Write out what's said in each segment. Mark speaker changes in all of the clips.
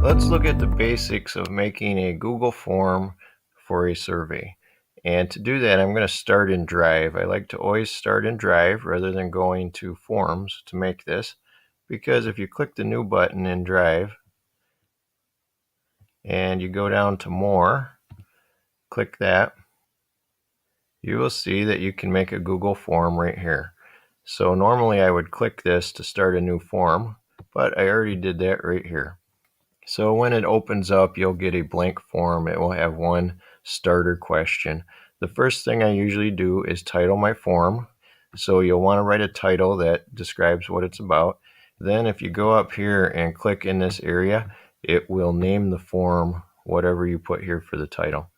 Speaker 1: Let's look at the basics of making a Google form for a survey. And to do that, I'm going to start in Drive. I like to always start in Drive rather than going to Forms to make this, because if you click the New button in Drive and you go down to More, click that, you will see that you can make a Google form right here. So normally I would click this to start a new form, but I already did that right here. So when it opens up, you'll get a blank form. It will have one starter question. The first thing I usually do is title my form. So you'll want to write a title that describes what it's about. Then if you go up here and click in this area, it will name the form whatever you put here for the title.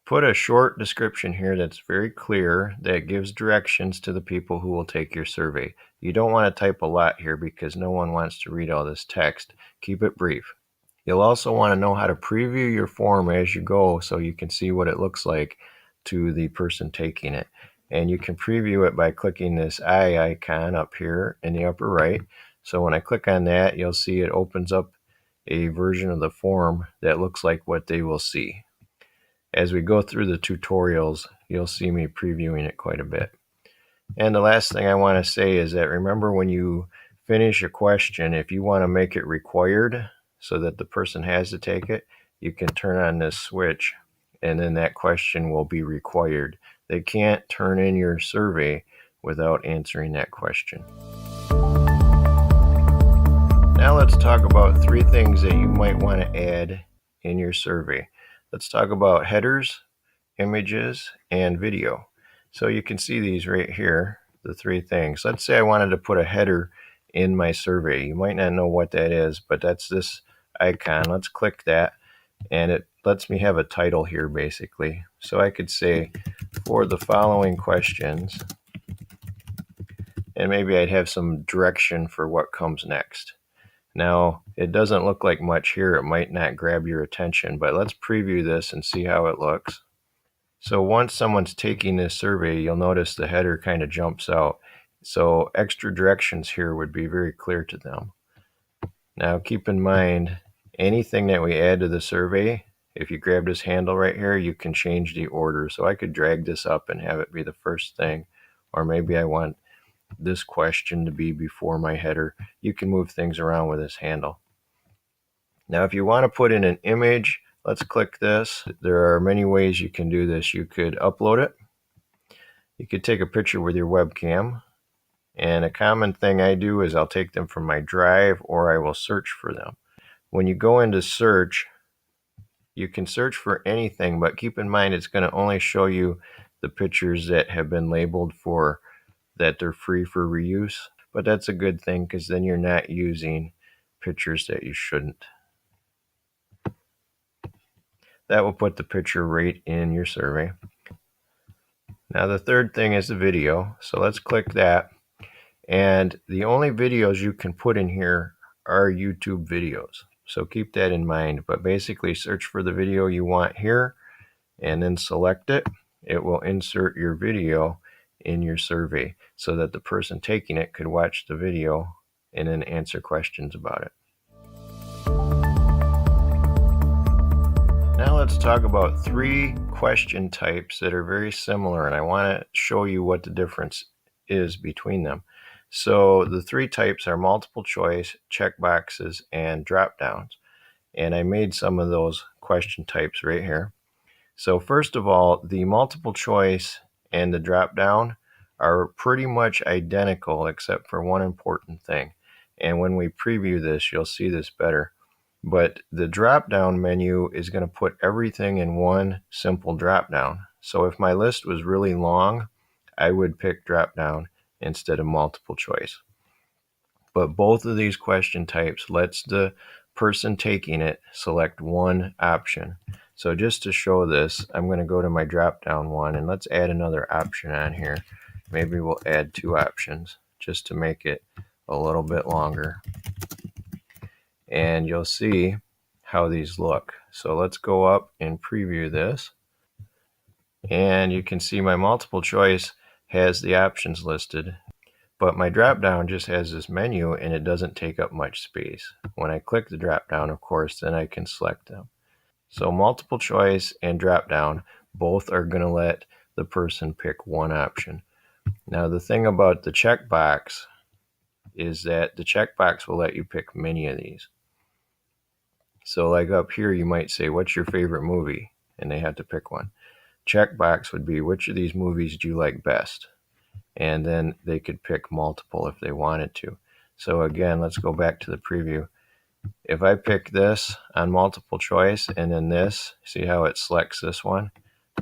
Speaker 1: Put a short description here that's very clear, that gives directions to the people who will take your survey. You don't want to type a lot here because no one wants to read all this text. Keep it brief. You'll also want to know how to preview your form as you go so you can see what it looks like to the person taking it. And you can preview it by clicking this eye icon up here in the upper right. So when I click on that, you'll see it opens up a version of the form that looks like what they will see. As we go through the tutorials, you'll see me previewing it quite a bit. And the last thing I want to say is that remember, when you finish a question, if you want to make it required so that the person has to take it, you can turn on this switch and then that question will be required. They can't turn in your survey without answering that question. Now let's talk about 3 things that you might want to add in your survey. Let's talk about headers, images, and video. So you can see these right here, the 3 things. Let's say I wanted to put a header in my survey. You might not know what that is, but that's this icon. Let's click that, and it lets me have a title here basically. So I could say, for the following questions, and maybe I'd have some direction for what comes next. Now, it doesn't look like much here. It might not grab your attention, but let's preview this and see how it looks. So once someone's taking this survey, you'll notice the header kind of jumps out. So extra directions here would be very clear to them. Now keep in mind, anything that we add to the survey, if you grab this handle right here, you can change the order. So I could drag this up and have it be the first thing, or maybe I want this question to be before my header. You can move things around with this handle. Now if you want to put in an image, let's click this. There are many ways you can do this. You could upload it. You could take a picture with your webcam. And a common thing I do is I'll take them from my Drive, or I will search for them. When you go into search, you can search for anything, but keep in mind it's going to only show you the pictures that have been labeled for that they're free for reuse. But that's a good thing, because then you're not using pictures that you shouldn't. That will put the picture right in your survey. Now the third thing is the video. So let's click that. And the only videos you can put in here are YouTube videos. So keep that in mind. But basically search for the video you want here and then select it. It will insert your video in your survey so that the person taking it could watch the video and then answer questions about it. Now let's talk about 3 question types that are very similar, and I want to show you what the difference is between them. So the 3 types are multiple choice, checkboxes, and dropdowns. And I made some of those question types right here. So first of all, the multiple choice and the dropdown are pretty much identical except for one important thing. And when we preview this, you'll see this better. But the drop-down menu is going to put everything in one simple drop-down. So if my list was really long, I would pick drop-down instead of multiple choice. But both of these question types lets the person taking it select one option. So just to show this, I'm going to go to my drop-down one, and let's add another option on here. Maybe we'll add 2 options just to make it a little bit longer. And you'll see how these look. So let's go up and preview this. And you can see my multiple choice has the options listed. But my drop down just has this menu and it doesn't take up much space. When I click the drop down, of course, then I can select them. So multiple choice and drop down both are going to let the person pick one option. Now the thing about the checkbox is that the checkbox will let you pick many of these. So like up here you might say, what's your favorite movie? And they have to pick one. Checkbox would be, which of these movies do you like best? And then they could pick multiple if they wanted to. So again, let's go back to the preview. If I pick this on multiple choice and then this, see how it selects this one?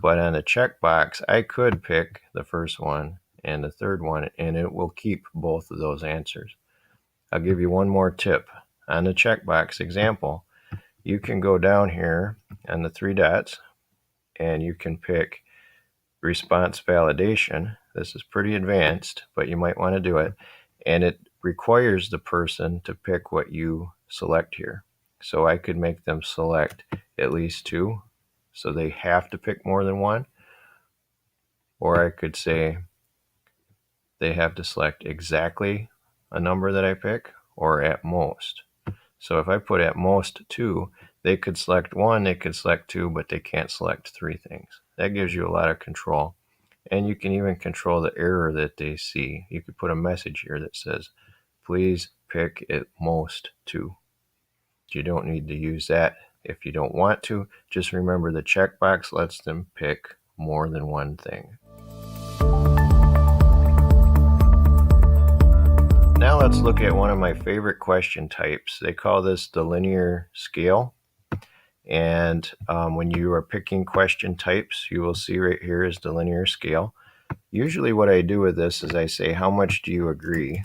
Speaker 1: But on the checkbox, I could pick the first one and the third one, and it will keep both of those answers. I'll give you one more tip. On the checkbox example, you can go down here on the three dots and you can pick response validation. This is pretty advanced, but you might want to do it. And it requires the person to pick what you select here. So I could make them select at least two, so they have to pick more than one. Or I could say they have to select exactly a number that I pick, or at most. So if I put at most two, they could select one, they could select two, but they can't select three things. That gives you a lot of control. And you can even control the error that they see. You could put a message here that says, please pick at most two. You don't need to use that if you don't want to. Just remember the checkbox lets them pick more than one thing. Now let's look at one of my favorite question types. They call this the linear scale. And when you are picking question types, you will see right here is the linear scale. Usually what I do with this is I say, how much do you agree?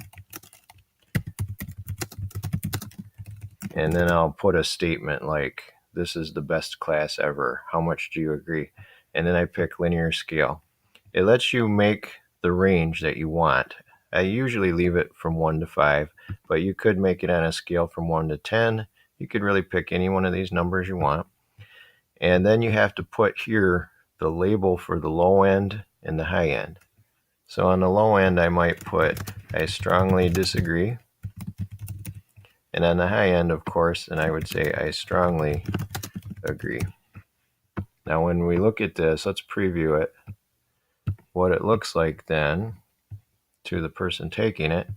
Speaker 1: And then I'll put a statement like, this is the best class ever. How much do you agree? And then I pick linear scale. It lets you make the range that you want. I usually leave it from 1 to 5, but you could make it on a scale from 1 to 10. You could really pick any one of these numbers you want. And then you have to put here the label for the low end and the high end. So on the low end, I might put, I strongly disagree. And on the high end, of course, then I would say, I strongly agree. Now, when we look at this, let's preview it. What it looks like then to the person taking it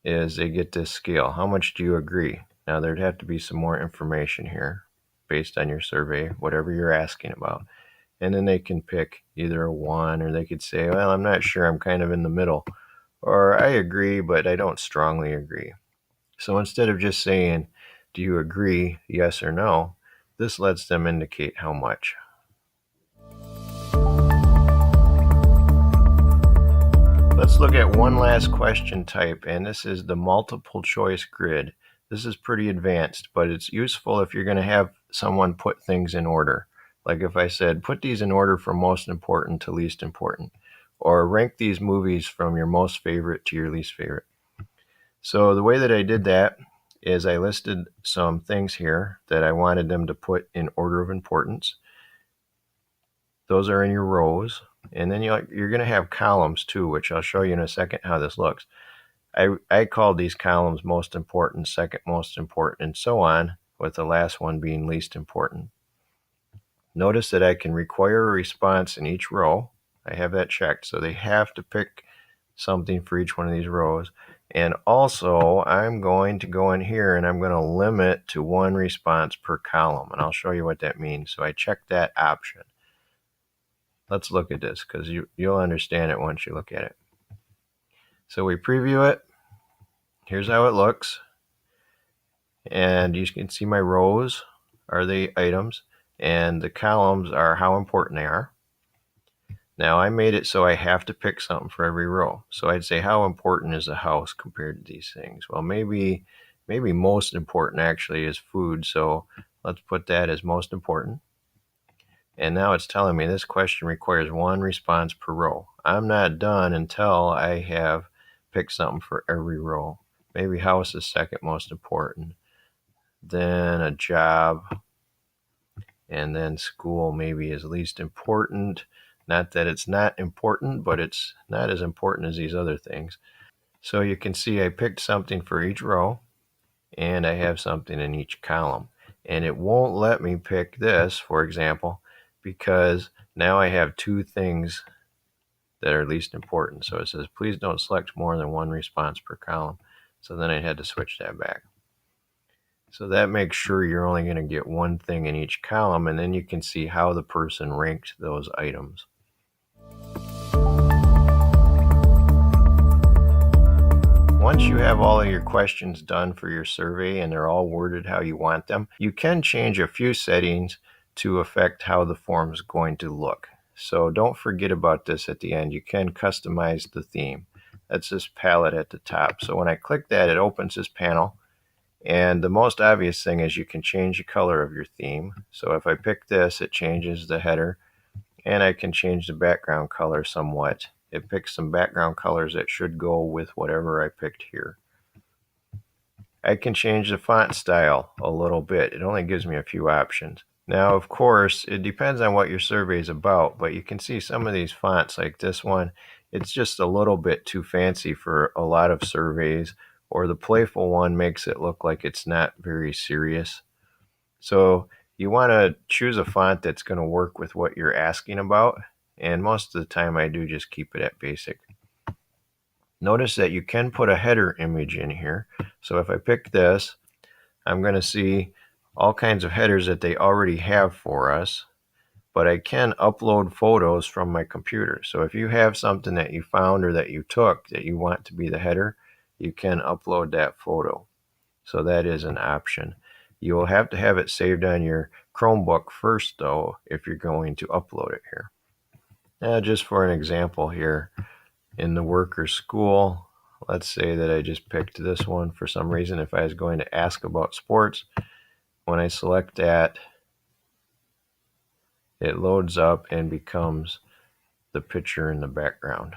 Speaker 1: is they get this scale. How much do you agree? Now, there'd have to be some more information here based on your survey, whatever you're asking about. And then they can pick either a 1, or they could say, well, I'm not sure, I'm kind of in the middle. Or I agree, but I don't strongly agree. So instead of just saying, do you agree, yes or no, this lets them indicate how much. Let's look at one last question type, and this is the multiple choice grid. This is pretty advanced, but it's useful if you're going to have someone put things in order. Like if I said, put these in order from most important to least important, or rank these movies from your most favorite to your least favorite. So the way that I did that is I listed some things here that I wanted them to put in order of importance. Those are in your rows. And then you're going to have columns too, which I'll show you in a second how this looks. I called these columns most important, second most important, and so on, with the last one being least important. Notice that I can require a response in each row. I have that checked, so they have to pick something for each one of these rows. And also, I'm going to go in here and I'm going to limit to 1 response per column. And I'll show you what that means. So I checked that option. Let's look at this because you'll understand it once you look at it. So we preview it. Here's how it looks. And you can see my rows are the items, and the columns are how important they are. Now I made it so I have to pick something for every row. So I'd say, how important is a house compared to these things? Well, maybe most important actually is food. So let's put that as most important. And now it's telling me this question requires 1 response per row. I'm not done until I have picked something for every row. Maybe house is second most important, then a job, and then school maybe is least important, Not that it's not important, but it's not as important as these other things. So you can see I picked something for each row, and I have something in each column. And it won't let me pick this, for example, because now I have two things that are least important. So it says, please don't select more than one response per column. So then I had to switch that back. So that makes sure you're only going to get one thing in each column, and then you can see how the person ranked those items. Once you have all of your questions done for your survey and they're all worded how you want them, you can change a few settings to affect how the form is going to look. So don't forget about this at the end. You can customize the theme. That's this palette at the top. So when I click that, it opens this panel. And the most obvious thing is you can change the color of your theme. So if I pick this, it changes the header, and I can change the background color somewhat. It picks some background colors that should go with whatever I picked here. I can change the font style a little bit. It only gives me a few options. Now, of course, it depends on what your survey is about, but you can see some of these fonts, like this one, it's just a little bit too fancy for a lot of surveys, or the playful one makes it look like it's not very serious. So you want to choose a font that's going to work with what you're asking about, and most of the time I do just keep it at basic. Notice that you can put a header image in here. So if I pick this, I'm going to see all kinds of headers that they already have for us, but I can upload photos from my computer. So if you have something that you found or that you took that you want to be the header, you can upload that photo. So that is an option. You will have to have it saved on your Chromebook first, though, if you're going to upload it here. Now, just for an example here, in the work or school, let's say that I just picked this one for some reason. If I was going to ask about sports, when I select that, it loads up and becomes the picture in the background.